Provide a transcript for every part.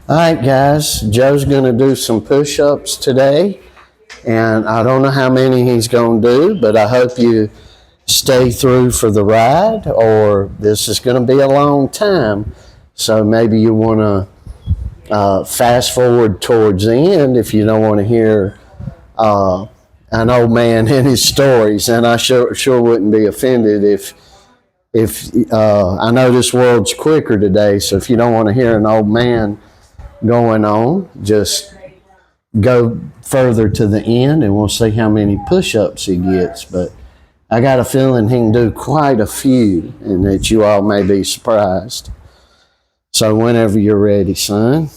All right, guys, Joe's going to do some push-ups today, and I don't know how many he's going to do, but I hope you stay through for the ride, or this is going to be a long time, so maybe you want to fast forward towards the end if you don't want to hear an old man and his stories, and I sure wouldn't be offended if I know this world's quicker today, so if you don't want to hear an old man going on, just go further to the end and we'll see how many push-ups he gets. But I got a feeling he can do quite a few and that you all may be surprised. So whenever you're ready, son.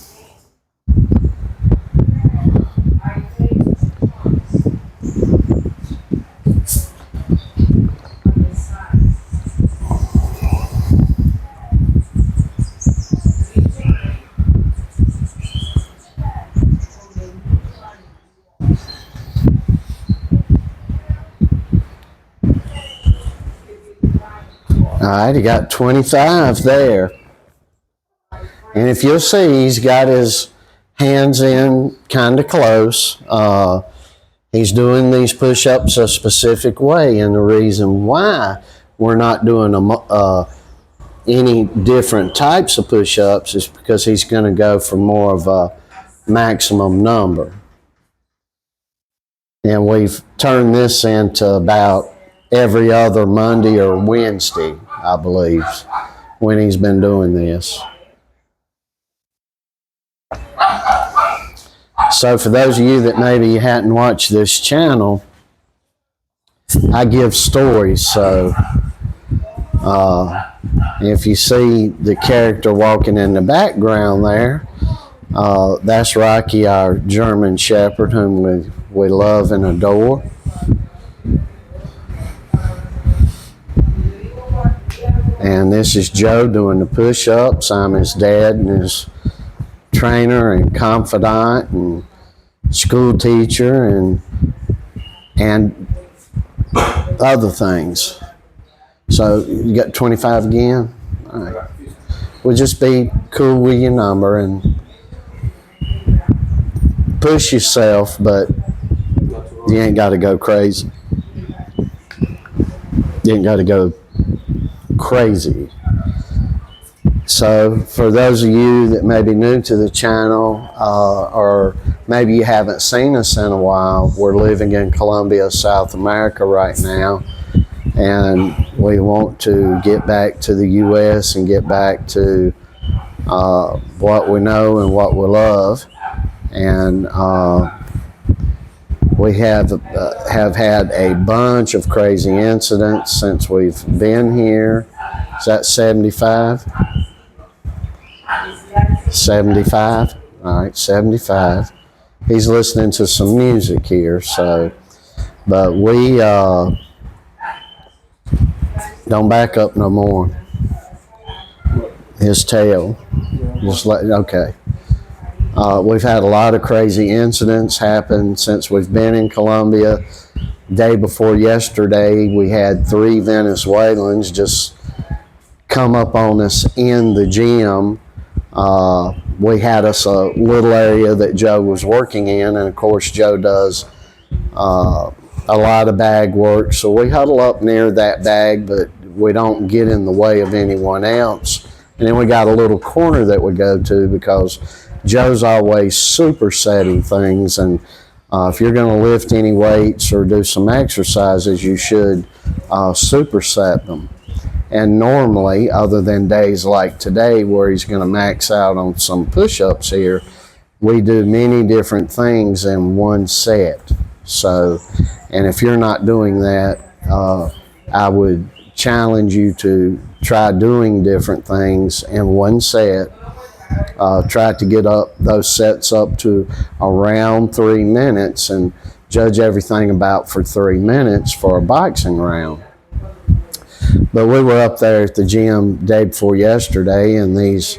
All right, he got 25 there. And if you'll see, he's got his hands in kind of close. He's doing these push-ups a specific way, and the reason why we're not doing any different types of push-ups is because he's going to go for more of a maximum number. And we've turned this into about every other Monday or Wednesday, I believe, when he's been doing this. So for those of you that maybe hadn't watched this channel, I give stories. So if you see the character walking in the background there, that's Rocky, our German Shepherd, whom we love and adore. And this is Joe doing the push-ups. I'm his dad and his trainer and confidant and school teacher and other things. So you got 25 again? All right. Well, just be cool with your number and push yourself, but you ain't got to go crazy. You ain't got to go crazy. So for those of you that may be new to the channel, or maybe you haven't seen us in a while, we're living in Colombia, South America right now, and we want to get back to the U.S. and get back to what we know and what we love. And we have had a bunch of crazy incidents since we've been here. Is that 75? 75? All right, 75. He's listening to some music here, so, but we don't back up no more. His tail. Just let, okay. We've had a lot of crazy incidents happen since we've been in Colombia. Day before yesterday, we had 3 Venezuelans just come up on us in the gym. We had us a little area that Joe was working in, and of course Joe does a lot of bag work, so we huddle up near that bag, but we don't get in the way of anyone else. And then we got a little corner that we go to because Joe's always supersetting things, and if you're going to lift any weights or do some exercises, you should superset them. And normally, other than days like today where he's going to max out on some push-ups here, we do many different things in one set. So, and if you're not doing that, I would challenge you to try doing different things in one set. Try to get up those sets up to around 3 minutes and judge everything about for 3 minutes for a boxing round. But we were up there at the gym day before yesterday, and these,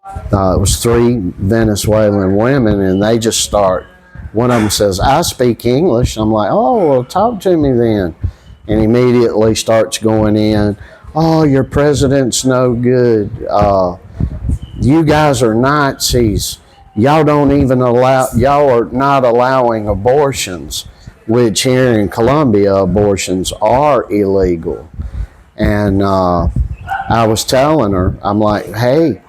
it was 3 Venezuelan women, and they just start, one of them says, "I speak English." I'm like, "Oh, well, talk to me then." And immediately starts going in, "Oh, your president's no good. you guys are Nazis. Y'all don't even allow, y'all are not allowing abortions, which here in Colombia, abortions are illegal. And I was telling her, I'm like, hey,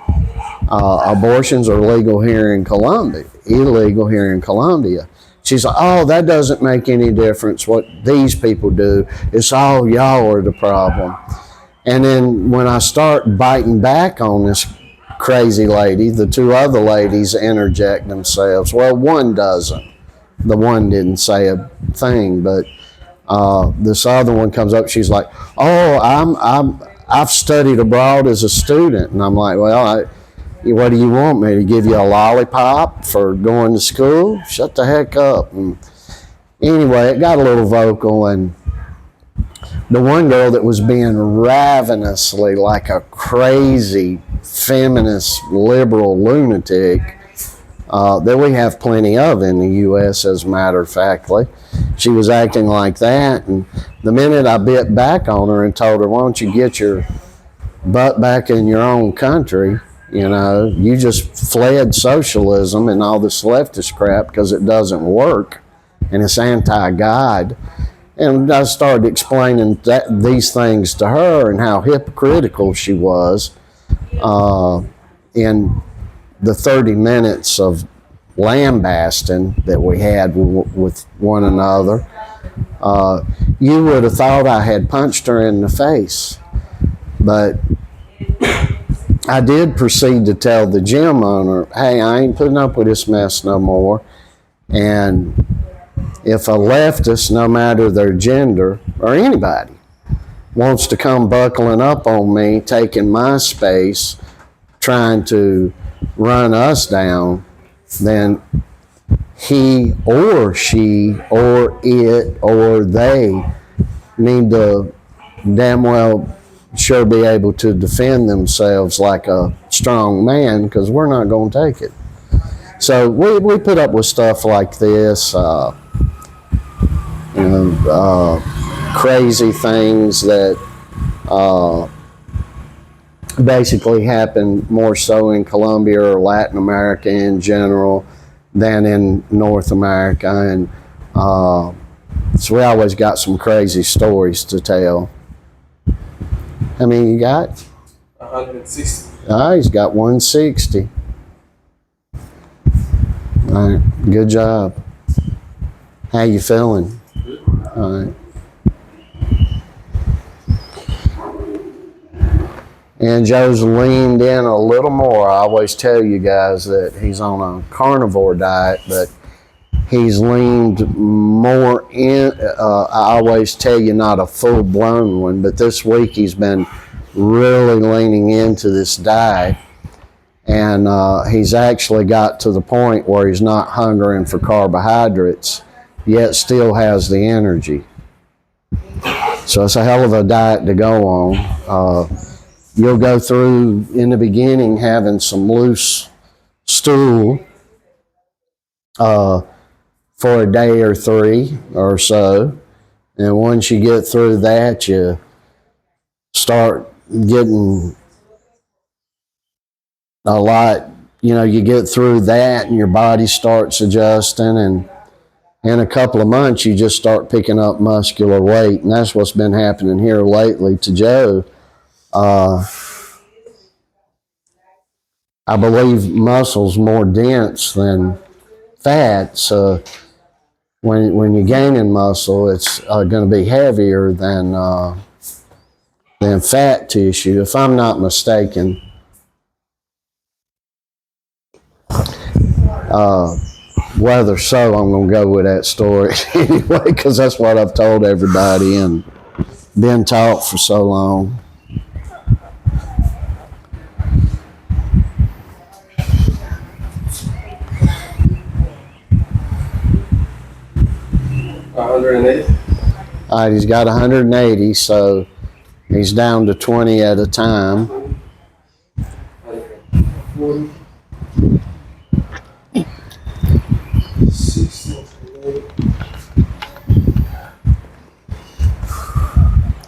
abortions are legal here in Colombia, illegal here in Colombia. She's like, oh, that doesn't make any difference what these people do. It's all y'all are the problem. And then when I start biting back on this crazy lady, the two other ladies interject themselves. Well, one doesn't. The one didn't say a thing, but this other one comes up. She's like, oh, I've studied abroad as a student. And I'm like, well, what do you want me to give you a lollipop for going to school? Shut the heck up. And anyway, it got a little vocal, and the one girl that was being ravenously like a crazy feminist liberal lunatic that we have plenty of in the U.S. as a matter of factly, she was acting like that. And the minute I bit back on her and told her, why don't you get your butt back in your own country? You know, you just fled socialism and all this leftist crap because it doesn't work and it's anti-God. And I started explaining these things to her and how hypocritical she was in the 30 minutes of lambasting that we had with one another. You would have thought I had punched her in the face, but I did proceed to tell the gym owner, hey, I ain't putting up with this mess no more. And if a leftist, no matter their gender, or anybody, wants to come buckling up on me, taking my space, trying to run us down, then he or she or it or they need to damn well sure be able to defend themselves like a strong man, because we're not going to take it. So we put up with stuff like this, crazy things that basically happen more so in Colombia or Latin America in general than in North America. And so we always got some crazy stories to tell. How many you got? 160. He's got 160. All right, good job. How you feeling? Good. All right. And Joe's leaned in a little more. I always tell you guys that he's on a carnivore diet, but he's leaned more in. I always tell you not a full-blown one, but this week he's been really leaning into this diet. And he's actually got to the point where he's not hungering for carbohydrates, yet still has the energy. So it's a hell of a diet to go on. You'll go through, in the beginning, having some loose stool for a day or three or so. And once you get through that, you start getting a lot, you get through that and your body starts adjusting, and in a couple of months you just start picking up muscular weight. And that's what's been happening here lately to Joe. I believe muscle's more dense than fat, so when you're gaining muscle, it's going to be heavier than fat tissue, if I'm not mistaken. Whether so, I'm going to go with that story anyway, because that's what I've told everybody and been taught for so long. All right, he's got 180, so he's down to 20 at a time. 40.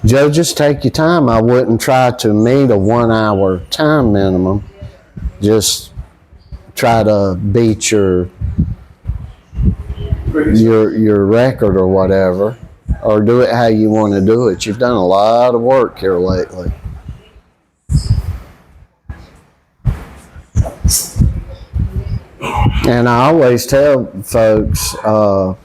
Joe, just take your time. I wouldn't try to meet a 1 hour time minimum. just try to beat your record or whatever, or do it how you want to do it. You've done a lot of work here lately. And I always tell folks, and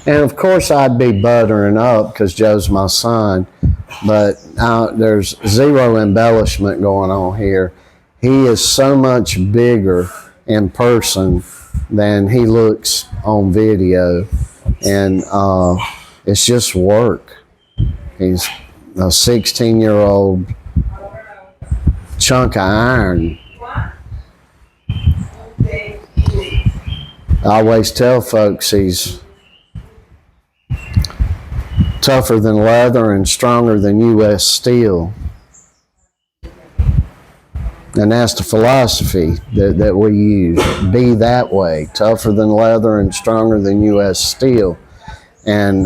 of course I'd be buttering up because Joe's my son, but there's zero embellishment going on here. He is so much bigger in person than he looks on video, and it's just work. He's a 16-year-old chunk of iron. I always tell folks he's tougher than leather and stronger than U.S. steel. And that's the philosophy that we use. Be that way, tougher than leather and stronger than U.S. steel. And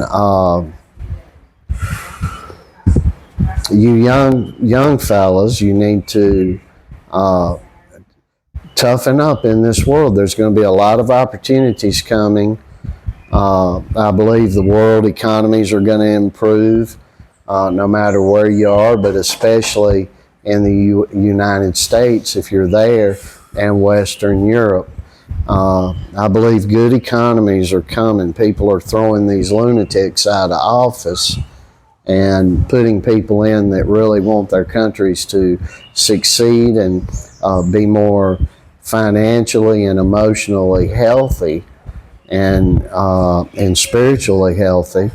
you young fellas, you need to toughen up in this world. There's going to be a lot of opportunities coming. I believe the world economies are going to improve no matter where you are, but especially in the United States, if you're there, and Western Europe. I believe good economies are coming. People are throwing these lunatics out of office and putting people in that really want their countries to succeed and be more financially and emotionally healthy and spiritually healthy,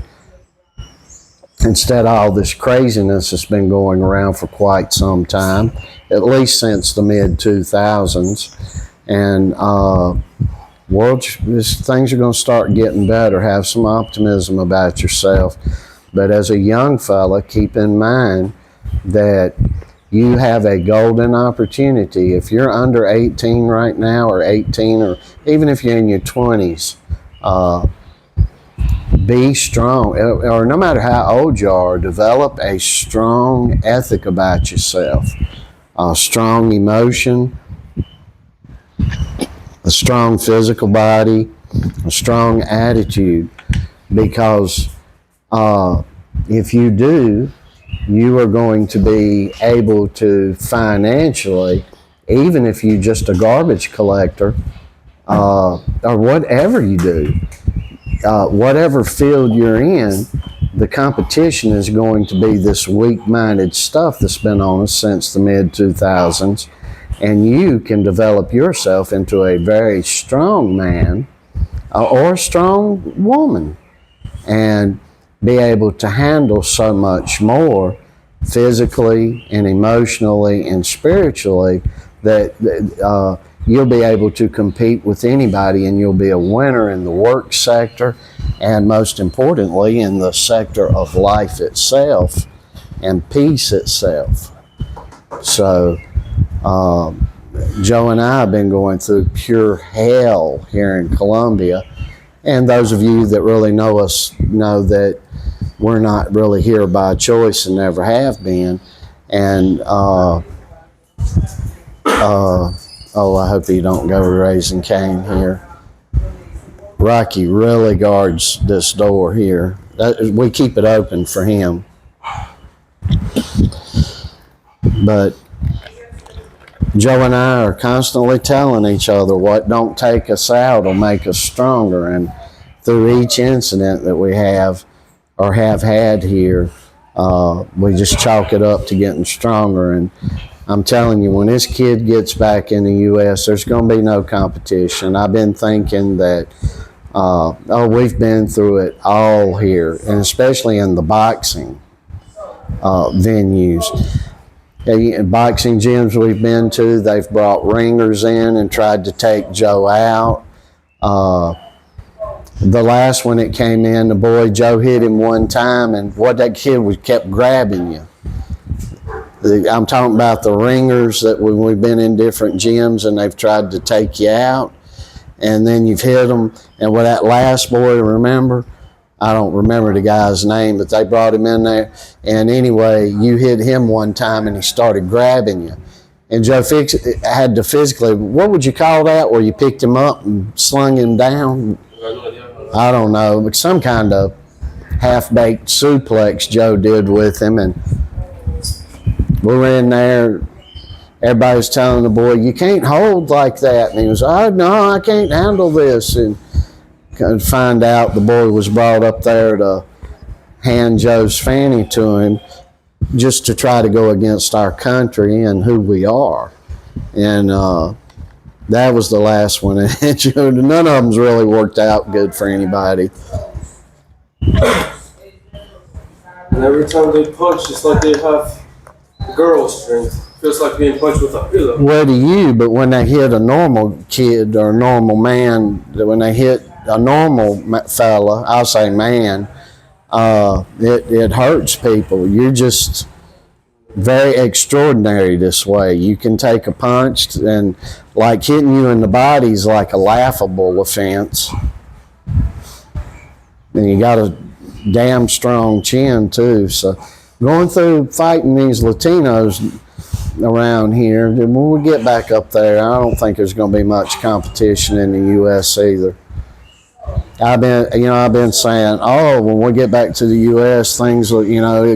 instead of all this craziness that's been going around for quite some time, at least since the mid-2000s. And things are going to start getting better. Have some optimism about yourself. But as a young fella, keep in mind that you have a golden opportunity. If you're under 18 right now, or 18, or even if you're in your 20s, be strong, or no matter how old you are, develop a strong ethic about yourself, a strong emotion, a strong physical body, a strong attitude, because if you do, you are going to be able to financially, even if you're just a garbage collector, or whatever you do, whatever field you're in, the competition is going to be this weak-minded stuff that's been on us since the mid-2000s, and you can develop yourself into a very strong man or a strong woman and be able to handle so much more physically and emotionally and spiritually that you'll be able to compete with anybody, and you'll be a winner in the work sector, and most importantly in the sector of life itself and peace itself. So Joe and I have been going through pure hell here in Colombia, and those of you that really know us know that we're not really here by choice and never have been. And oh, I hope he don't go raising Cain here. Rocky really guards this door here. We keep it open for him. But Joe and I are constantly telling each other what don't take us out will make us stronger. And through each incident that we have or have had here, we just chalk it up to getting stronger. And I'm telling you, when this kid gets back in the U.S., there's going to be no competition. I've been thinking that, we've been through it all here, and especially in the boxing venues. Boxing gyms we've been to, they've brought ringers in and tried to take Joe out. The last one that came in, the boy, Joe hit him one time, and that kid kept grabbing you. I'm talking about the ringers that when we've been in different gyms and they've tried to take you out, and then you've hit them. And with that last boy, remember, I don't remember the guy's name, but they brought him in there. And anyway, you hit him one time and he started grabbing you. And Joe had to physically, what would you call that, where you picked him up and slung him down? I don't know, but some kind of half-baked suplex Joe did with him. And we were in there, everybody was telling the boy, you can't hold like that. And he was, oh, no, I can't handle this. And find out the boy was brought up there to hand Joe's fanny to him, just to try to go against our country and who we are. And that was the last one. None of them's really worked out good for anybody. And every time they punch, it's like they have girl strength. Feels like being punched with a pillow. Well, to you, but when they hit a normal kid or a normal man, when they hit a normal fella, I'll say man, it hurts people. You're just very extraordinary this way. You can take a punch, and like hitting you in the body is like a laughable offense. And you got a damn strong chin too. So going through fighting these Latinos around here, when we get back up there, I don't think there's going to be much competition in the U.S. either. I've been saying, oh, when we get back to the U.S., things will,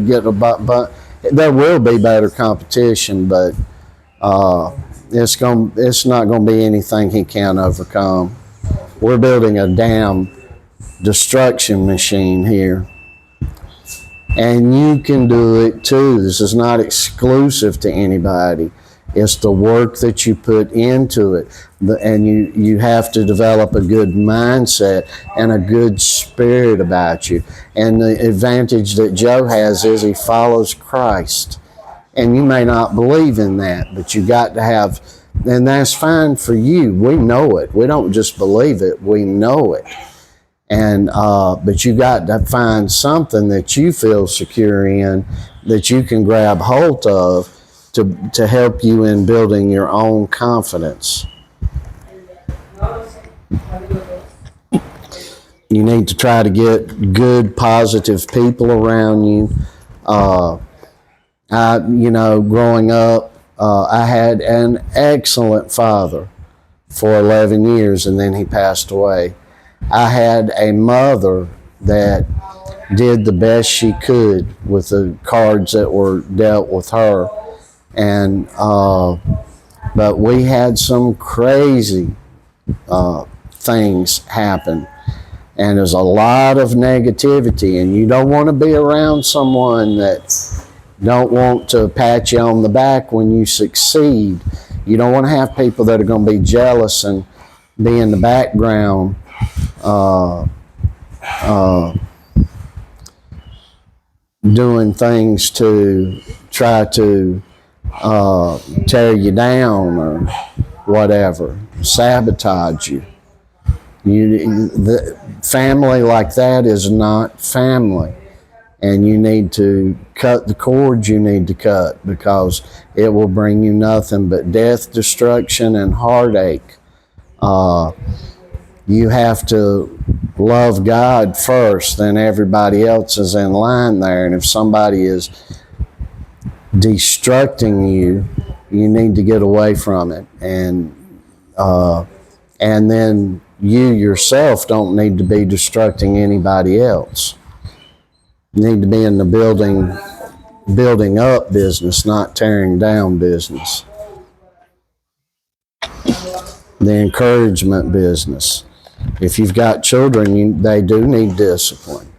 get but there will be better competition, but it's not going to be anything he can't overcome. We're building a damn destruction machine here, and you can do it too. This is not exclusive to anybody. It's the work that you put into it. And you have to develop a good mindset and a good spirit about you. And the advantage that Joe has is he follows Christ. And you may not believe in that, but you got to have, and that's fine for you. We know it. We don't just believe it, we know it. And but you got to find something that you feel secure in, that you can grab hold of, to help you in building your own confidence. You need to try to get good, positive people around you. Growing up, I had an excellent father for 11 years, and then he passed away. I had a mother that did the best she could with the cards that were dealt with her. And but we had some crazy things happen, and there's a lot of negativity, and you don't want to be around someone that don't want to pat you on the back when you succeed. You don't want to have people that are going to be jealous and be in the background doing things to try to tear you down or whatever, sabotage you. The family like that is not family, and you need to cut the cords you need to cut, because it will bring you nothing but death, destruction, and heartache. You have to love God first, then everybody else is in line there. And if somebody is destructing you, you need to get away from it. And then you yourself don't need to be destructing anybody else. You need to be in the building up business, not tearing down business. The encouragement business. If you've got children, they do need discipline.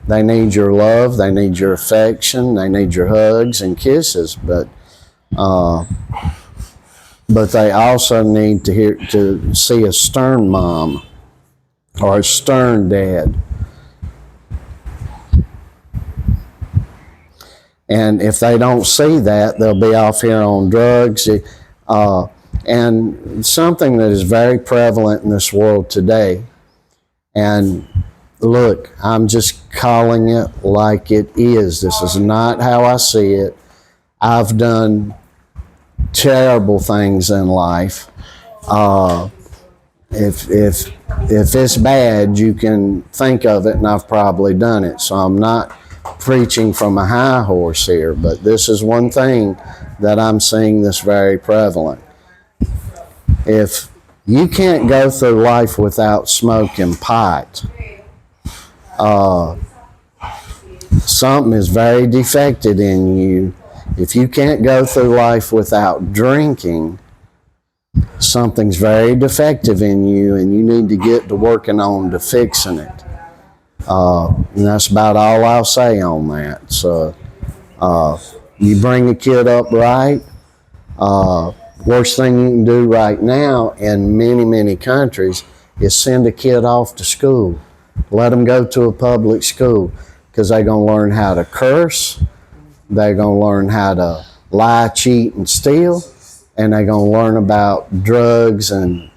They need your love, they need your affection, they need your hugs and kisses, but they also need to see a stern mom or a stern dad. And if they don't see that, they'll be off here on drugs. And something that is very prevalent in this world today, and look, I'm just calling it like it is. This is not how I see it. I've done terrible things in life. If it's bad, you can think of it, and I've probably done it. So I'm not preaching from a high horse here, but this is one thing that I'm seeing that's very prevalent. If you can't go through life without smoking pot, something is very defective in you. If you can't go through life without drinking, something's very defective in you, and you need to get to working on to fixing it. And that's about all I'll say on that. So you bring a kid up right. Worst thing you can do right now in many countries is send a kid off to school. Let them go to a public school, because they're going to learn how to curse, they're going to learn how to lie, cheat, and steal, and they're going to learn about drugs and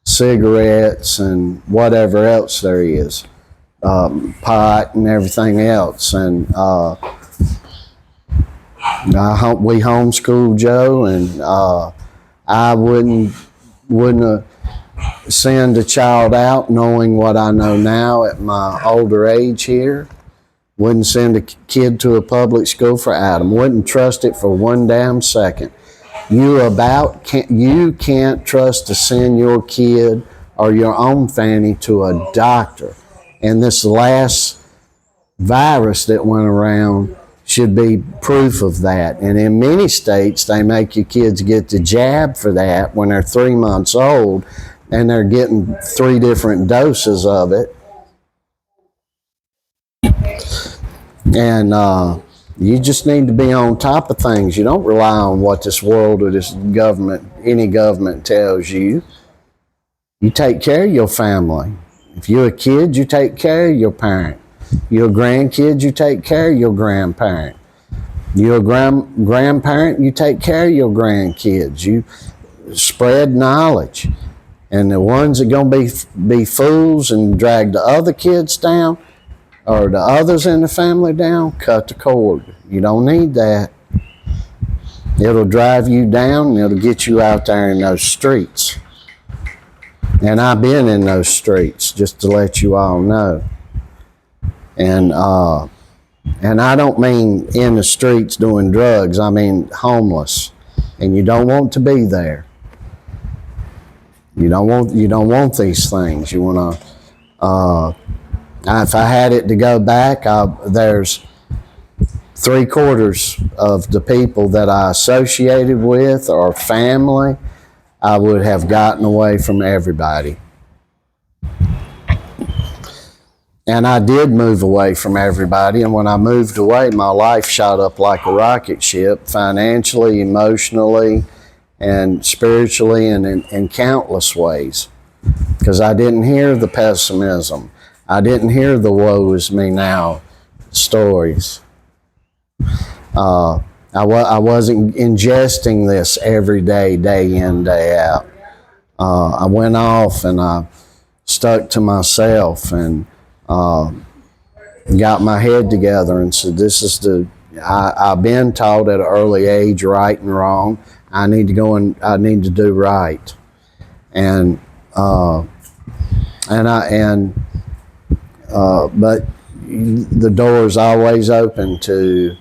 cigarettes and whatever else there is, pot and everything else. And we homeschooled Joe, and I wouldn't send a child out knowing what I know now at my older age here. Wouldn't send a kid to a public school for Adam. Wouldn't trust it for one damn second. You can't trust to send your kid or your own family to a doctor. And this last virus that went around should be proof of that. And in many states, they make your kids get the jab for that when they're 3 months old, and they're getting 3 different doses of it. And you just need to be on top of things. You don't rely on what this world or this government, any government tells you. You take care of your family. If you're a kid, you take care of your parent. You're a grandkid, you take care of your grandparent. You're a grandparent, you take care of your grandkids. You spread knowledge. And the ones that are going to be fools and drag the other kids down, or the others in the family down, cut the cord. You don't need that. It'll drive you down, and it'll get you out there in those streets. And I've been in those streets, just to let you all know. And I don't mean in the streets doing drugs. I mean homeless. And you don't want to be there. You don't want these things. You want to. If I had it to go back, there's 3/4 of the people that I associated with or family, I would have gotten away from everybody. And I did move away from everybody, and when I moved away, my life shot up like a rocket ship, financially, emotionally, and spiritually, and in countless ways. Because I didn't hear the pessimism. I didn't hear the woe is me now stories. I wasn't ingesting this every day, day in, day out. I went off and I stuck to myself and got my head together and said, I've been taught at an early age right and wrong. I need to go and I need to do right. But the door is always open to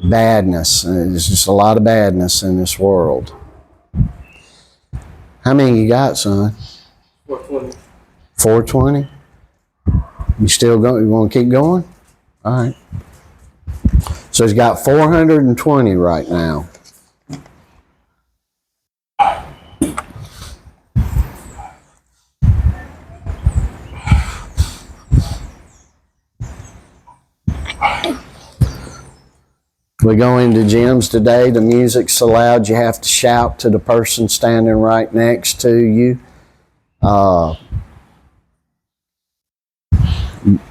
badness. There's just a lot of badness in this world. How many you got, son? 420. 420? You still going? You want to keep going? All right. So he's got 420 right now. We go into gyms today, the music's so loud you have to shout to the person standing right next to you.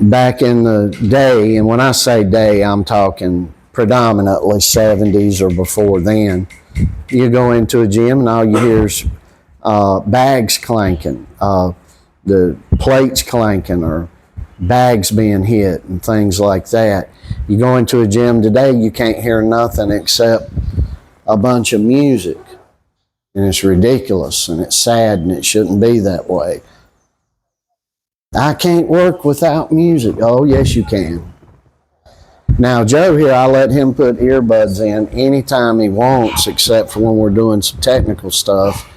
Back in the day, and when I say day, I'm talking predominantly 70s or before then, you go into a gym and all you hear is bags clanking, the plates clanking, or bags being hit and things like that. You go into a gym today, you can't hear nothing except a bunch of music. And it's ridiculous and it's sad and it shouldn't be that way. I can't work without music. Oh, yes, you can. Now, Joe here, I let him put earbuds in anytime he wants, except for when we're doing some technical stuff.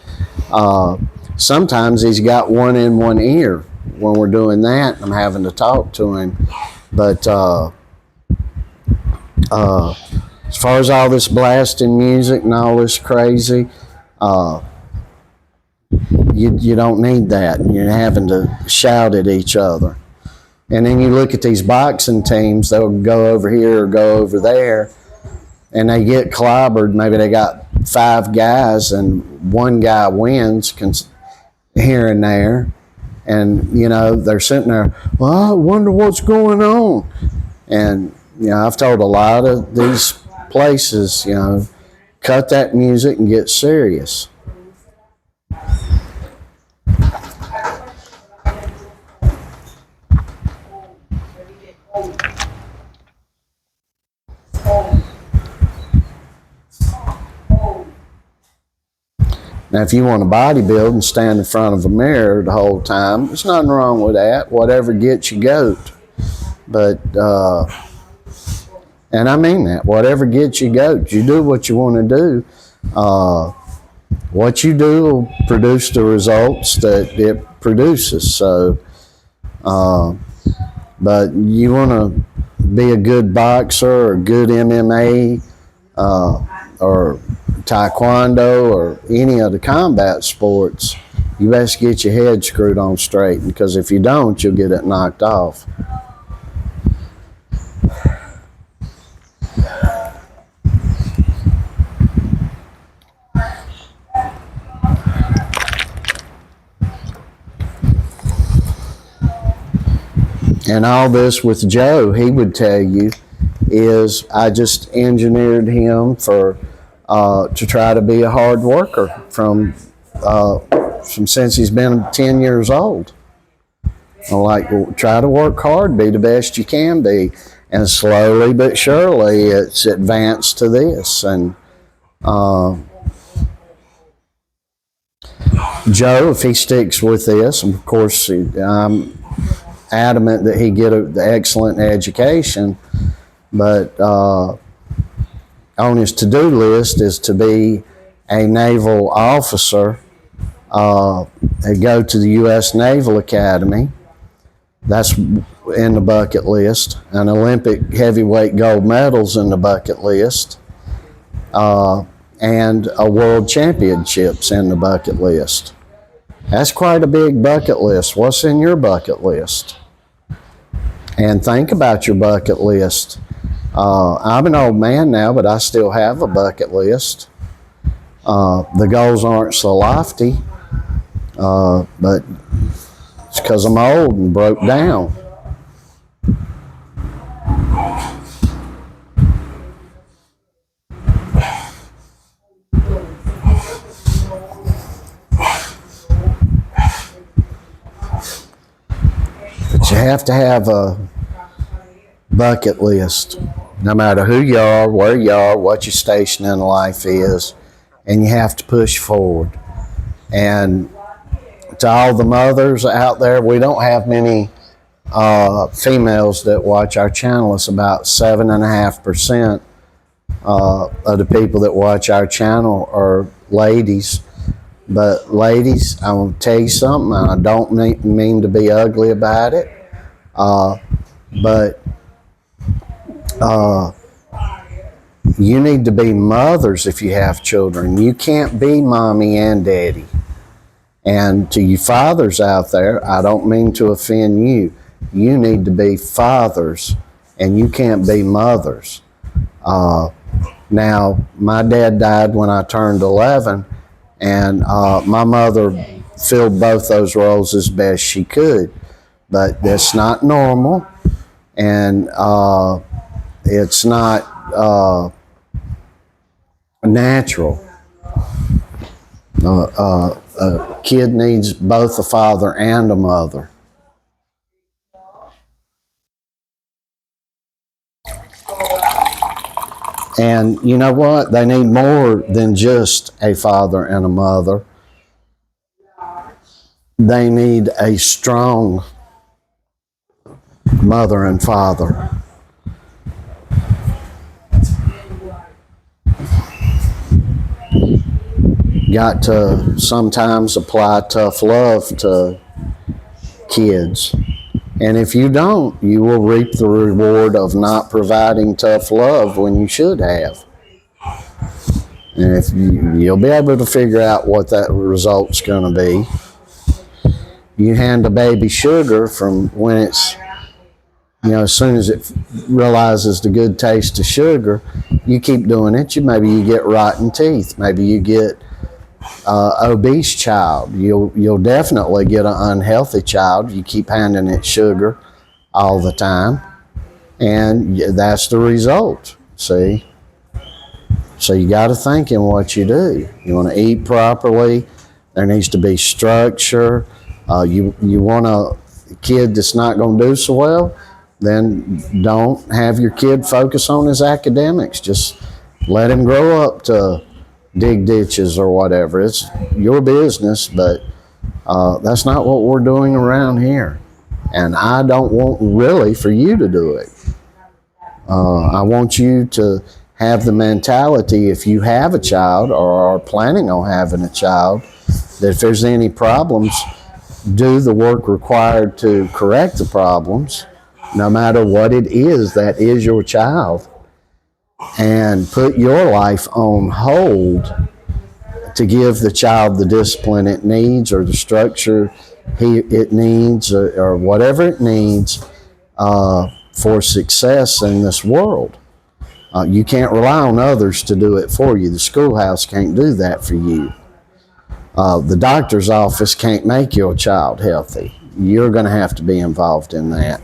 Sometimes he's got one in one ear when we're doing that. I'm having to talk to him. But as far as all this blasting music and all this crazy, you don't need that. You're having to shout at each other. And then you look at these boxing teams, they'll go over here or go over there, and they get clobbered. Maybe they got 5 guys, and one guy wins here and there. And, you know, they're sitting there, well, I wonder what's going on. And, you know, I've told a lot of these places, you know, cut that music and get serious. Now, if you want to bodybuild and stand in front of a mirror the whole time, there's nothing wrong with that. Whatever gets you goat. But, and I mean that, whatever gets you goat. You do what you want to do. What you do will produce the results that it produces. So, but you want to be a good boxer or good MMA or taekwondo or any of the combat sports, you best get your head screwed on straight, because if you don't, you'll get it knocked off. And all this with Joe, he would tell you, is I just engineered him for to try to be a hard worker from since he's been 10 years old. I'm like, well, try to work hard, be the best you can be, and slowly but surely it's advanced to this. And Joe, if he sticks with this, and of course I'm adamant that he get the excellent education, but on his to-do list is to be a naval officer, and go to the U.S. Naval Academy. That's in the bucket list. An Olympic heavyweight gold medal's in the bucket list. And a world championships in the bucket list. That's quite a big bucket list. What's in your bucket list? And think about your bucket list. I'm an old man now, but I still have a bucket list. The goals aren't so lofty, but it's because I'm old and broke down. But you have to have a bucket list, no matter who you are, where you are, what your station in life is, and you have to push forward. And to all the mothers out there, we don't have many females that watch our channel. It's about 7.5% of the people that watch our channel are ladies. But ladies, I want to tell you something. I don't mean to be ugly about it, but you need to be mothers if you have children. You can't be mommy and daddy. And to you fathers out there, I don't mean to offend you. You need to be fathers, and you can't be mothers. Now, my dad died when I turned 11, and my mother filled both those roles as best she could. But that's not normal, and it's not natural. A kid needs both a father and a mother. And you know what? They need more than just a father and a mother. They need a strong mother and father. got to sometimes apply tough love to kids. And if you don't, you will reap the reward of not providing tough love when you should have. And if you'll be able to figure out what that result's going to be. You hand a baby sugar from when it's, as soon as it realizes the good taste of sugar, you keep doing it. Maybe you get rotten teeth. Maybe you get obese child. You'll definitely get an unhealthy child. You keep handing it sugar all the time, and that's the result. See? So you got to think in what you do. You want to eat properly. There needs to be structure. You want a kid that's not going to do so well, then don't have your kid focus on his academics. Just let him grow up to dig ditches or whatever. It's your business, but that's not what we're doing around here. And I don't want really for you to do it. I want you to have the mentality, if you have a child or are planning on having a child, that if there's any problems, do the work required to correct the problems, no matter what it is that is your child, and put your life on hold to give the child the discipline it needs or the structure it needs or whatever it needs for success in this world. You can't rely on others to do it for you. The schoolhouse can't do that for you. The doctor's office can't make your child healthy. You're going to have to be involved in that.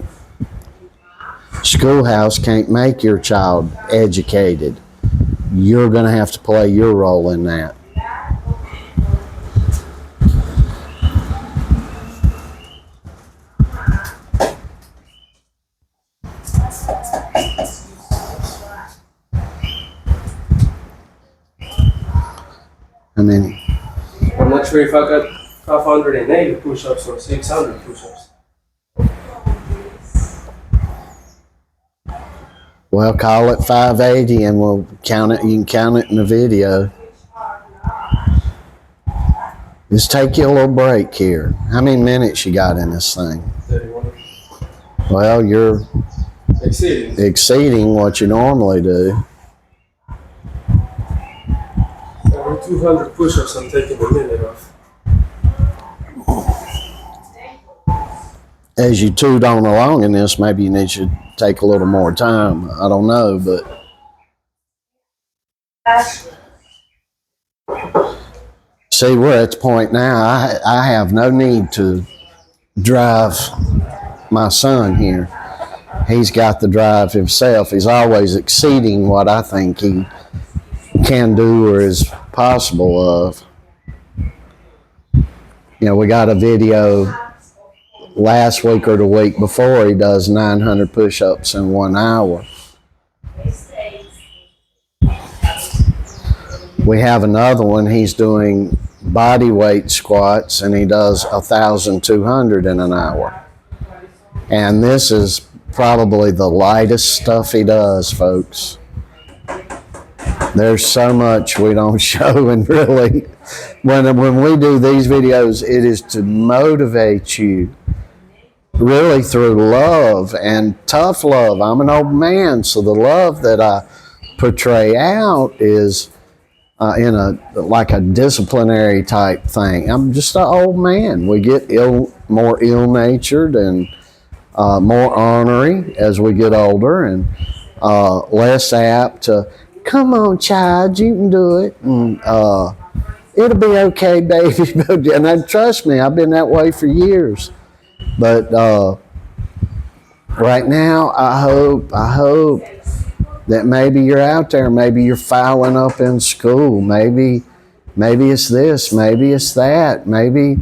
Schoolhouse can't make your child educated. You're going to have to play your role in that. I'm not sure if I got 580 push-ups or 600 push-ups. Well, call it 580 and we'll count it. You can count it in the video. Just take you a little break here. How many minutes you got in this thing? 31. Well, you're exceeding what you normally do. 200 push-ups, I'm taking a minute off. As you toot on along in this, maybe you need to take a little more time. I don't know, but see, we're at the point now. I have no need to drive my son here. He's got the drive himself. He's always exceeding what I think he can do or is possible of. We got a video last week or the week before. He does 900 push-ups in 1 hour. We have another one. He's doing body weight squats and he does 1,200 in an hour. And this is probably the lightest stuff he does, folks. There's so much we don't show, and really, when we do these videos, it is to motivate you, really through love and tough love. I'm an old man, so the love that I portray out is in like a disciplinary type thing. I'm just an old man. We get more ill-natured and more ornery as we get older, and less apt to, come on, child, you can do it. And it'll be okay, baby. And trust me, I've been that way for years. But right now, I hope that maybe you're out there, maybe you're fouling up in school, maybe it's this, maybe it's that, maybe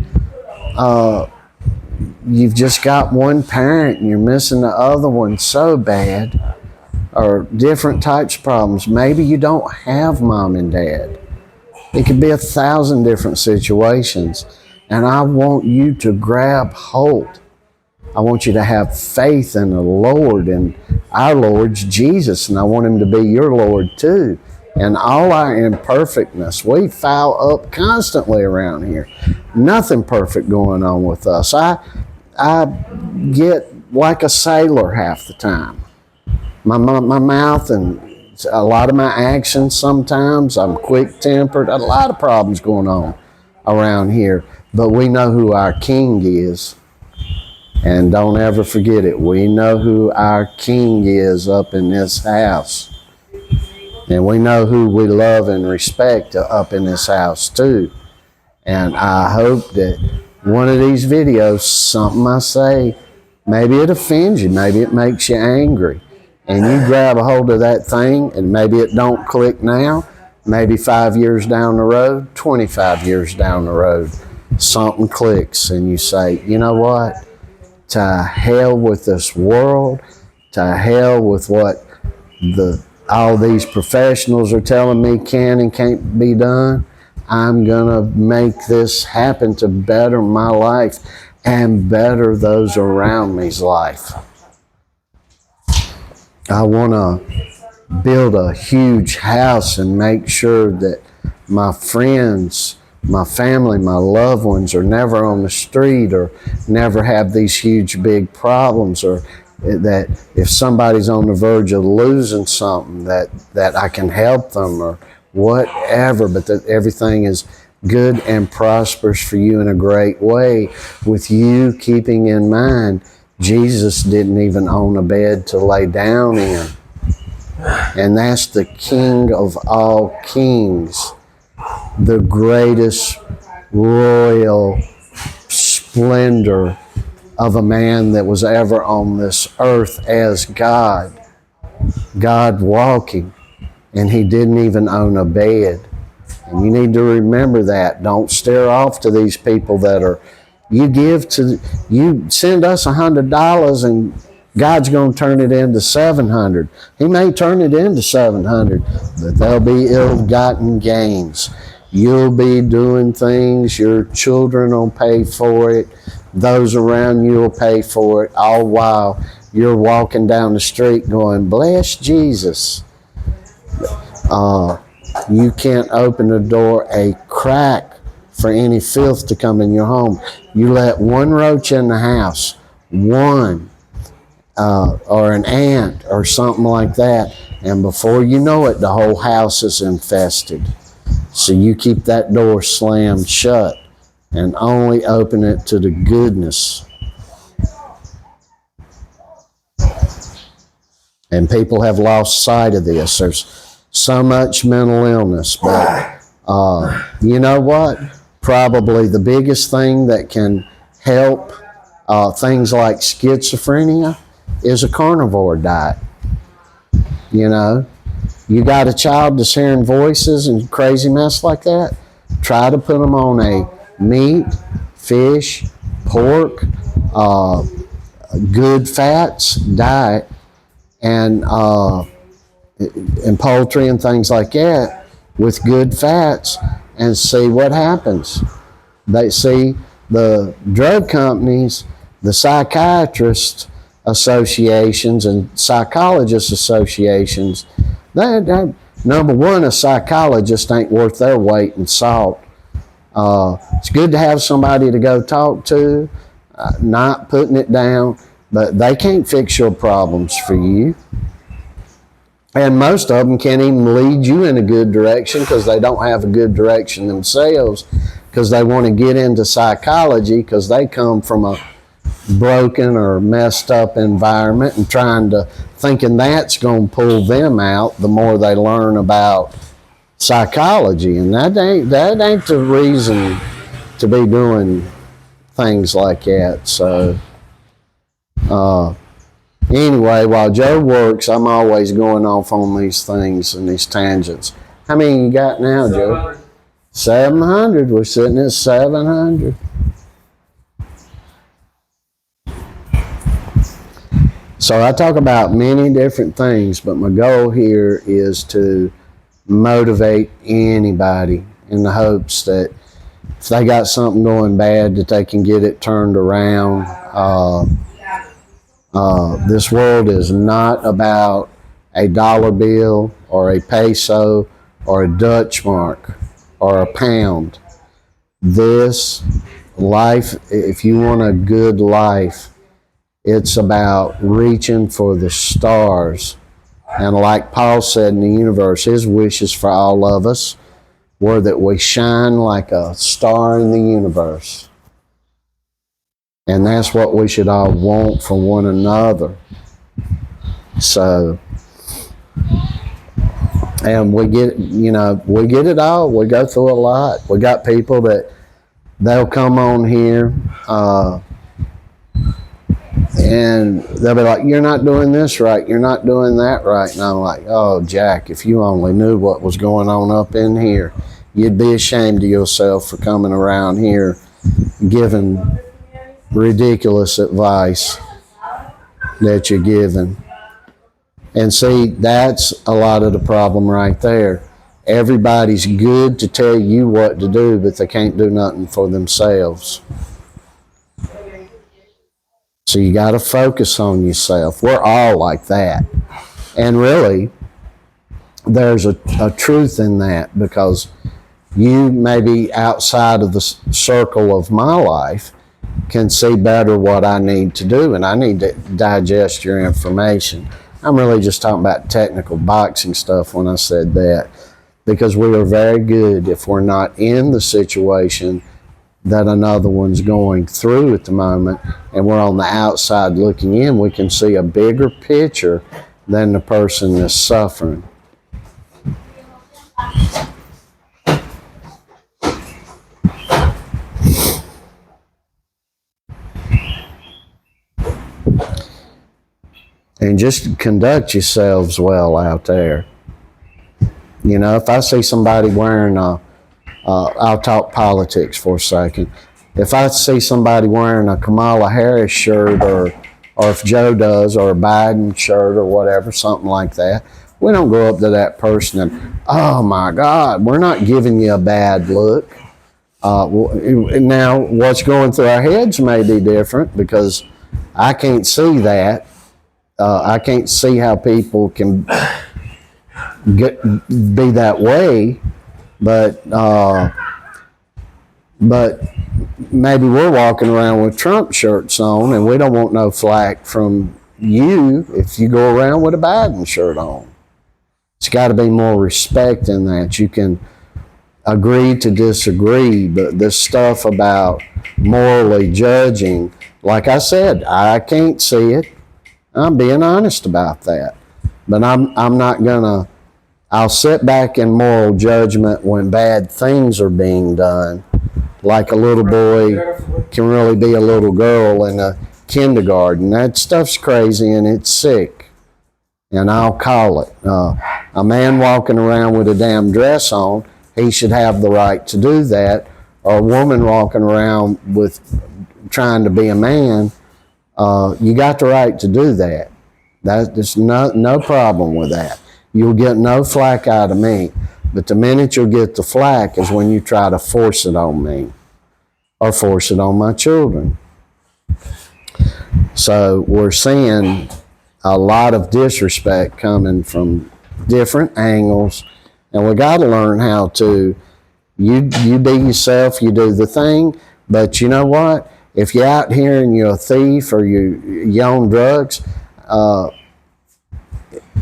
you've just got one parent and you're missing the other one so bad, or different types of problems. Maybe you don't have mom and dad. It could be 1,000 different situations, and I want you to grab hold. I want you to have faith in the Lord, and our Lord's Jesus, and I want him to be your Lord too. and all our imperfectness. We foul up constantly around here. Nothing perfect going on with us. I get like a sailor half the time. My mouth and a lot of my actions sometimes, I'm quick-tempered. A lot of problems going on around here. But we know who our King is. And don't ever forget it. We know who our King is up in this house. And we know who we love and respect up in this house too. And I hope that one of these videos, something I say, maybe it offends you, maybe it makes you angry. And you grab a hold of that thing, and maybe it don't click now, maybe 5 years down the road, 25 years down the road, something clicks and you say, you know what? To hell with this world, to hell with what all these professionals are telling me can and can't be done. I'm gonna make this happen to better my life and better those around me's life. I wanna build a huge house and make sure that my friends, my family, my loved ones are never on the street or never have these huge big problems, or that if somebody's on the verge of losing something that I can help them or whatever, but that everything is good and prosperous for you in a great way, with you keeping in mind Jesus didn't even own a bed to lay down in. And that's the King of all kings, the greatest royal splendor of a man that was ever on this earth as God walking, and he didn't even own a bed. And you need to remember that. Don't stare off to these people that are, you send us $100 and God's going to turn it into 700. He may turn it into 700, but there'll be ill-gotten gains. You'll be doing things, your children will pay for it, those around you will pay for it, all while you're walking down the street going, bless Jesus. You can't open the door a crack for any filth to come in your home. You let one roach in the house, one, or an ant or something like that, and before you know it, the whole house is infested. So you keep that door slammed shut and only open it to the goodness. And people have lost sight of this. There's so much mental illness, but you know what? Probably the biggest thing that can help things like schizophrenia is a carnivore diet. You know, you got a child that's hearing voices and crazy mess like that, try to put them on a meat, fish, pork, good fats diet, and poultry and things like that with good fats, and see what happens. They see the drug companies, the psychiatrists associations and psychologists associations, number one, a psychologist ain't worth their weight in salt. It's good to have somebody to go talk to, not putting it down, but they can't fix your problems for you. And most of them can't even lead you in a good direction because they don't have a good direction themselves, because they want to get into psychology because they come from a broken or messed up environment and thinking that's going to pull them out the more they learn about psychology. And that ain't the reason to be doing things like that. So anyway, while Joe works, I'm always going off on these things and these tangents. How many you got now, Joe? 700. We're sitting at 700. So I talk about many different things, but my goal here is to motivate anybody in the hopes that if they got something going bad, that they can get it turned around. This world is not about a dollar bill or a peso or a Dutch mark or a pound. This life, if you want a good life, it's about reaching for the stars. And like Paul said in the universe, his wishes for all of us were that we shine like a star in the universe. And that's what we should all want for one another. So, and we get it all. We go through a lot. We got people that they'll come on here, and they'll be like, "You're not doing this right. You're not doing that right." And I'm like, "Oh, Jack, if you only knew what was going on up in here, you'd be ashamed of yourself for coming around here giving ridiculous advice that you're giving." And see, that's a lot of the problem right there. Everybody's good to tell you what to do, but they can't do nothing for themselves. So you got to focus on yourself. We're all like that. And really, there's a truth in that, because you maybe outside of the circle of my life can see better what I need to do, and I need to digest your information. I'm really just talking about technical boxing stuff when I said that, because we are very good if we're not in the situation that another one's going through at the moment, and we're on the outside looking in, we can see a bigger picture than the person that's suffering. And just conduct yourselves well out there. You know, if I see somebody wearing I'll talk politics for a second. If I see somebody wearing a Kamala Harris shirt, or if Joe does, or a Biden shirt or whatever, something like that, we don't go up to that person and, "Oh my God," we're not giving you a bad look. Now, what's going through our heads may be different, because I can't see that. I can't see how people can be that way, but maybe we're walking around with Trump shirts on, and we don't want no flack from you if you go around with a Biden shirt on. It's got to be more respect in that. You can agree to disagree, but this stuff about morally judging, like I said, I can't see it. I'm being honest about that. But I'm not gonna, I'll sit back in moral judgment when bad things are being done. Like a little boy can really be a little girl in a kindergarten. That stuff's crazy and it's sick. And I'll call it. A man walking around with a damn dress on, he should have the right to do that. Or a woman walking around with trying to be a man, you got the right to do that. There's no problem with that. You'll get no flack out of me. But the minute you'll get the flack is when you try to force it on me or force it on my children. So we're seeing a lot of disrespect coming from different angles, and we got to learn how to, you be yourself, you do the thing, but you know what? If you're out here and you're a thief or you own drugs,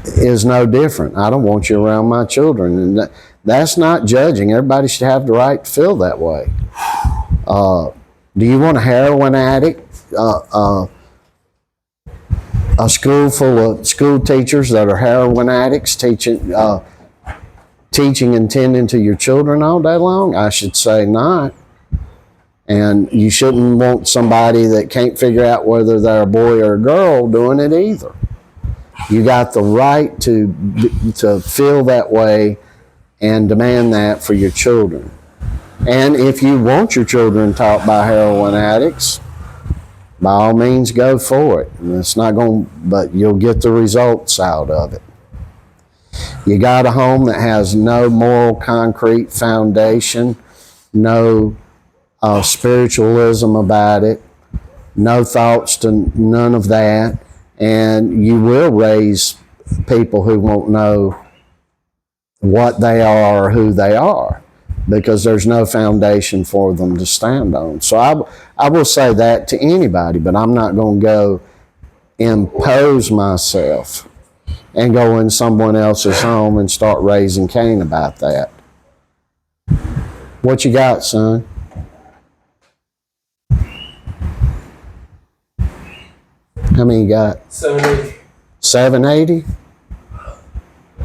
is no different. I don't want you around my children. And that's not judging. Everybody should have the right to feel that way. Do you want a heroin addict? A school full of school teachers that are heroin addicts teaching and tending to your children all day long? I should say not. And you shouldn't want somebody that can't figure out whether they're a boy or a girl doing it either. You got the right to feel that way and demand that for your children. And if you want your children taught by heroin addicts, by all means go for it. And it's not going, but you'll get the results out of it. You got a home that has no moral concrete foundation, no spiritualism about it, no thoughts to none of that, and you will raise people who won't know what they are or who they are, because there's no foundation for them to stand on. So I will say that to anybody, but I'm not going to go impose myself and go in someone else's home and start raising Cain about that. What you got, son? How many you got? 780. 780?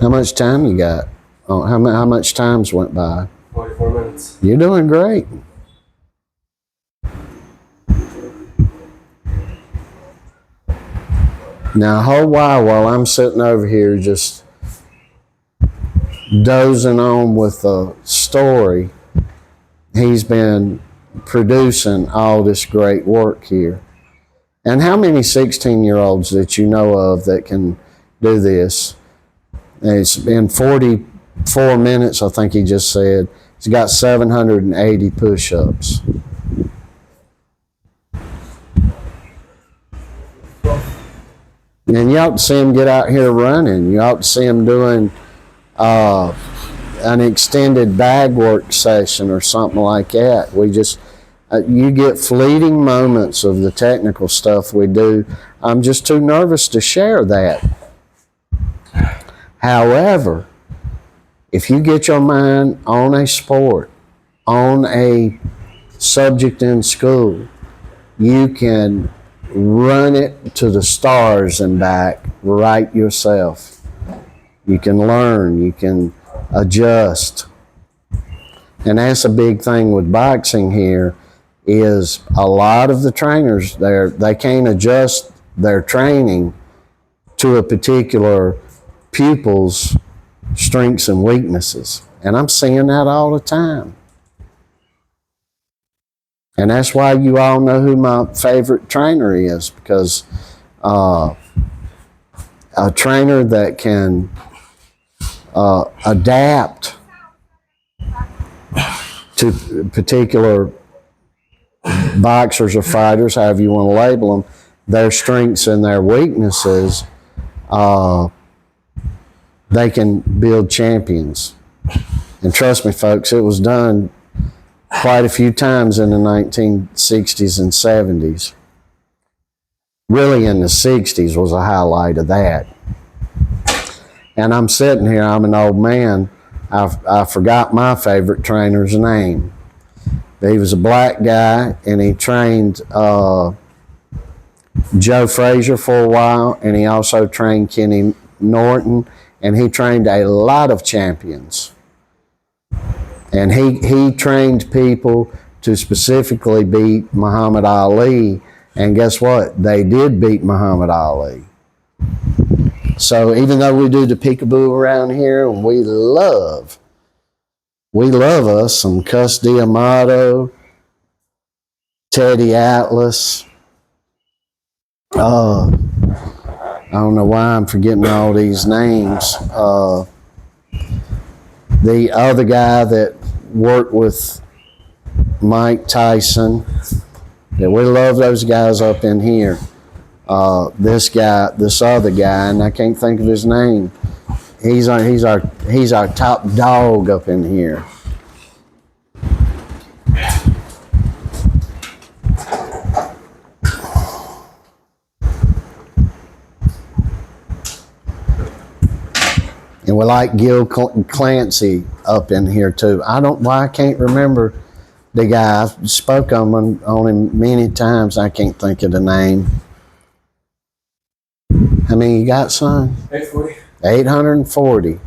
How much time you got? Oh, how much time's went by? 44 minutes. You're doing great. Now, a whole while I'm sitting over here just dozing on with a story, he's been producing all this great work here. And how many 16-year-olds that you know of that can do this? It's been 44 minutes, I think he just said. He's got 780 push-ups. And you ought to see him get out here running. You ought to see him doing an extended bag work session or something like that. We just, you get fleeting moments of the technical stuff we do. I'm just too nervous to share that. However, if you get your mind on a sport, on a subject in school, you can run it to the stars and back right yourself. You can learn, you can adjust. And that's a big thing with boxing here, is a lot of the trainers there, they can't adjust their training to a particular pupil's strengths and weaknesses. And I'm seeing that all the time. And that's why you all know who my favorite trainer is, because a trainer that can adapt to particular boxers or fighters, however you want to label them, their strengths and their weaknesses, they can build champions. And trust me, folks, it was done quite a few times in the 1960s and 70s. Really in the 60s was a highlight of that. And I'm sitting here, I'm an old man, I forgot my favorite trainer's name. He was a black guy, and he trained Joe Frazier for a while, and he also trained Kenny Norton, and he trained a lot of champions. And he trained people to specifically beat Muhammad Ali. And guess what? They did beat Muhammad Ali. So even though we do the peekaboo around here, and we love us some Cus D'Amato, Teddy Atlas. I don't know why I'm forgetting all these names. The other guy that worked with Mike Tyson, yeah, we love those guys up in here. This other guy, and I can't think of his name. He's our top dog up in here. And we like Gil Clancy up in here too. I can't remember the guy. I spoke on him many times. I can't think of the name. How many you got, son? 840. 840.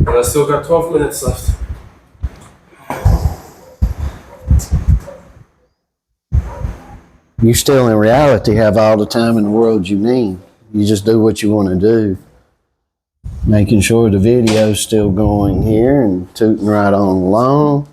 And I still got 12 minutes left. You still in reality have all the time in the world you need. You just do what you want to do. Making sure the video's still going here and tooting right on along.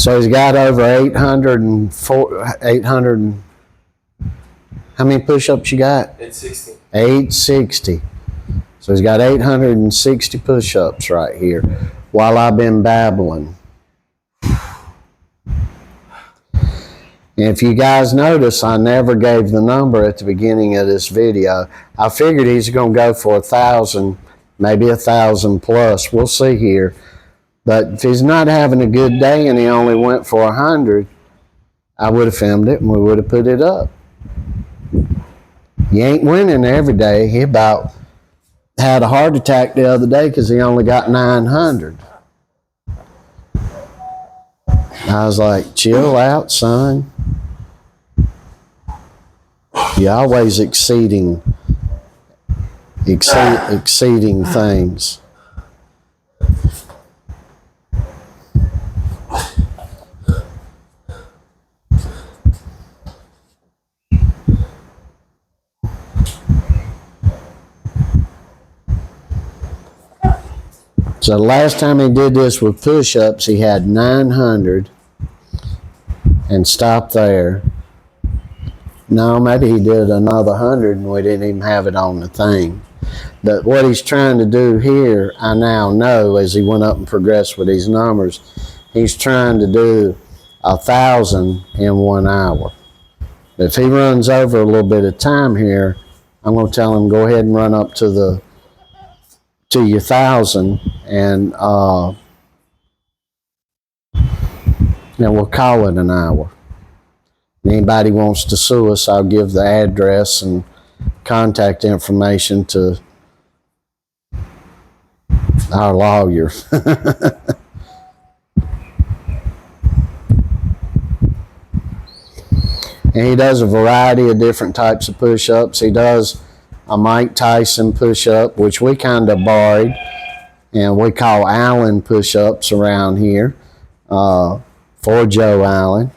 So he's got over 800. How many push-ups you got? 860. 860. So he's got 860 push-ups right here while I've been babbling. And if you guys notice, I never gave the number at the beginning of this video. I figured he's going to go for 1,000, maybe 1,000 plus. We'll see here. But if he's not having a good day and he only went for 100, I would have filmed it and we would have put it up. You ain't winning every day. He about had a heart attack the other day because he only got 900. I was like, chill out, son. You're always exceeding things. So the last time he did this with push-ups, he had 900 and stopped there. No, maybe he did another 100 and we didn't even have it on the thing. But what he's trying to do here, I now know as he went up and progressed with these numbers, he's trying to do 1,000 in 1 hour. If he runs over a little bit of time here, I'm going to tell him go ahead and run up to your 1,000 and then we'll call it an hour. Anybody wants to sue us, I'll give the address and contact information to our lawyer. And he does a variety of different types of push-ups. He does a Mike Tyson push-up, which we kind of borrowed, and we call Allen push-ups around here for Joe Allen.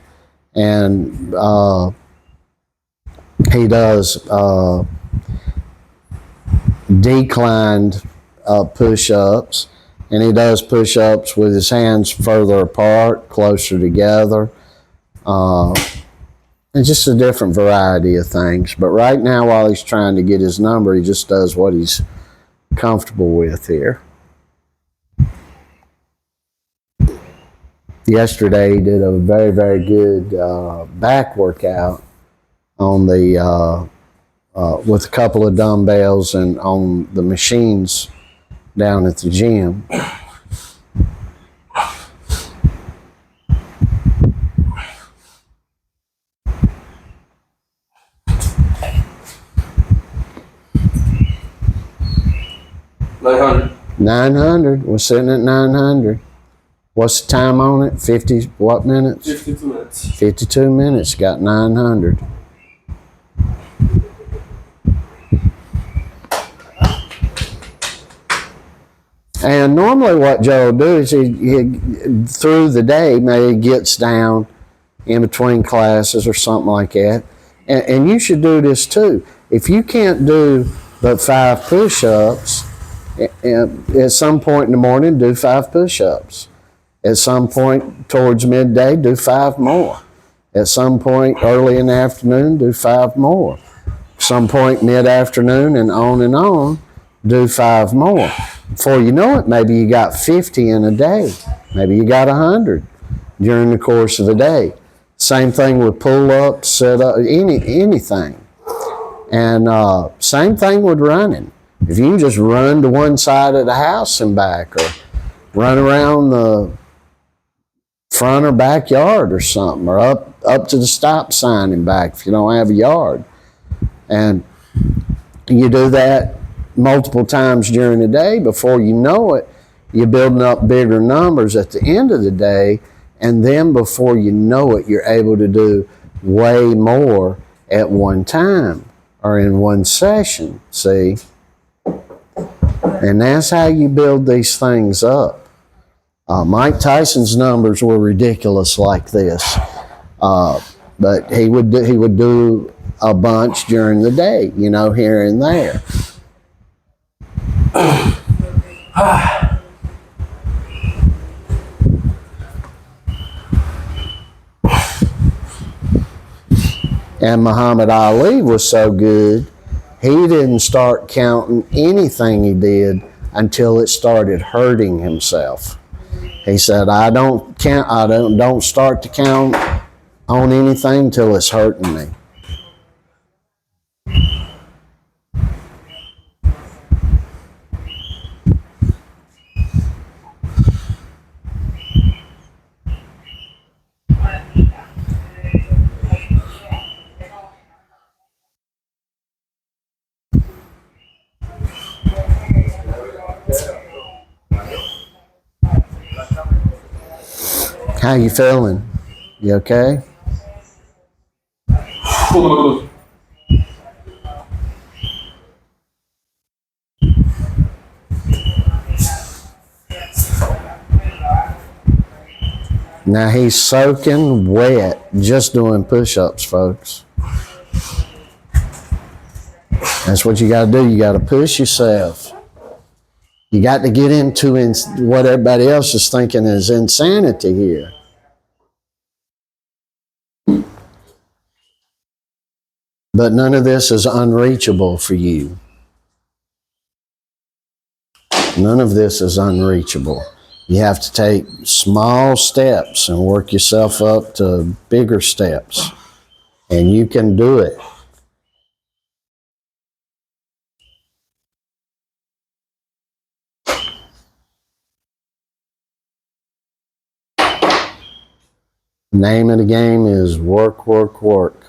And he does declined push-ups, and he does push-ups with his hands further apart, closer together, and just a different variety of things. But right now, while he's trying to get his number, he just does what he's comfortable with here. Yesterday, he did a very, very good back workout on the with a couple of dumbbells and on the machines down at the gym. $900. 900. We're sitting at 900. What's the time on it? 50 what minutes? 52 minutes. 52 minutes. Got 900. And normally what Joe will do is he through the day, maybe gets down in between classes or something like that. And you should do this too. If you can't do but 5 push-ups, at some point in the morning, do 5 push-ups. At some point towards midday, do 5 more. At some point early in the afternoon, do 5 more. Some point mid-afternoon and on, do 5 more. Before you know it, maybe you got 50 in a day. Maybe you got 100 during the course of a day. Same thing with pull-ups, sit-up, anything. And same thing with running. If you can just run to one side of the house and back, or run around the front or backyard or something, or up to the stop sign and back if you don't have a yard. And you do that multiple times during the day. Before you know it, you're building up bigger numbers at the end of the day, and then before you know it, you're able to do way more at one time or in one session, see? And that's how you build these things up. Mike Tyson's numbers were ridiculous like this, but he would do a bunch during the day, you know, here and there. And Muhammad Ali was so good, he didn't start counting anything he did until it started hurting himself. He said, I don't start to count on anything until it's hurting me. How you feeling? You okay? Now he's soaking wet just doing push-ups, folks. That's what you got to do. You got to push yourself. You got to get into what everybody else is thinking is insanity here. But none of this is unreachable for you. None of this is unreachable. You have to take small steps and work yourself up to bigger steps. And you can do it. The name of the game is work, work, work.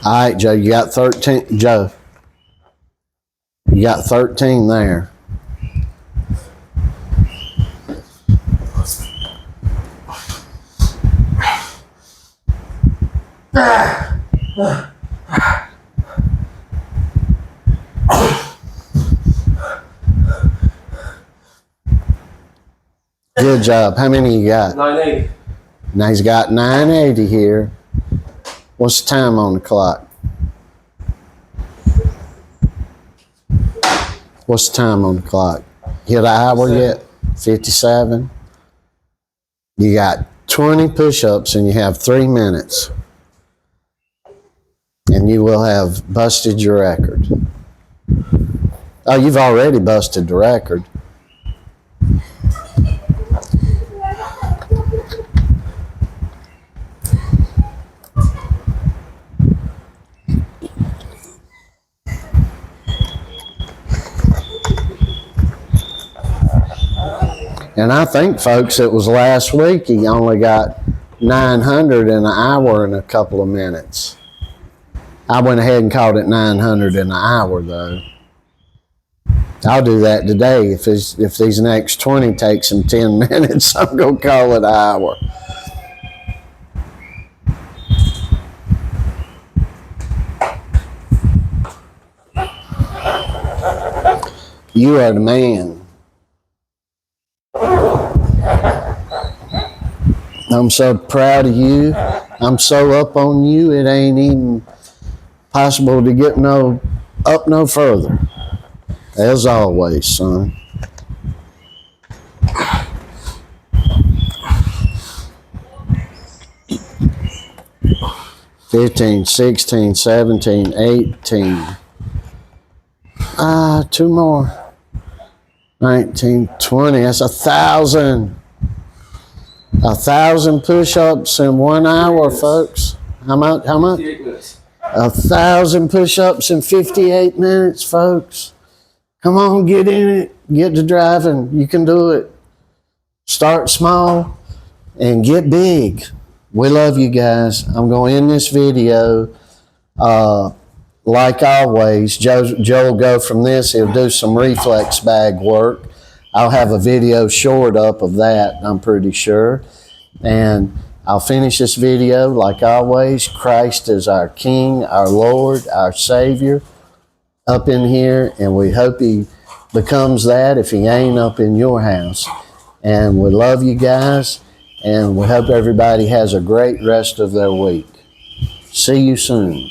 All right, Joe, you got 13. Joe, you got 13 there. Good job. How many you got? 980. Now he's got 980 here. What's the time on the clock? What's the time on the clock? Hit an hour yet? 57. You got 20 push-ups and you have 3 minutes. And you will have busted your record. Oh, you've already busted the record. And I think, folks, it was last week he only got 900 in an hour and a couple of minutes. I went ahead and called it 900 in an hour, though. I'll do that today. If these next 20 takes him 10 minutes, I'm going to call it an hour. You are the man. I'm so proud of you. I'm so up on you, it ain't even possible to get up no further. As always, son. $15, $16, $17, $18. 2 more. $19, $20. That's 1,000. 1,000 push-ups in 1 hour, folks. How much? 58 minutes. 1,000 push-ups in 58 minutes, folks. Come on, get in it. Get to driving. You can do it. Start small and get big. We love you guys. I'm going to end this video. Like always, Joe will go from this. He'll do some reflex bag work. I'll have a video short up of that, I'm pretty sure. And I'll finish this video like always. Christ is our King, our Lord, our Savior. up in here, and we hope he becomes that if he ain't up in your house. And we love you guys, and we hope everybody has a great rest of their week. See you soon.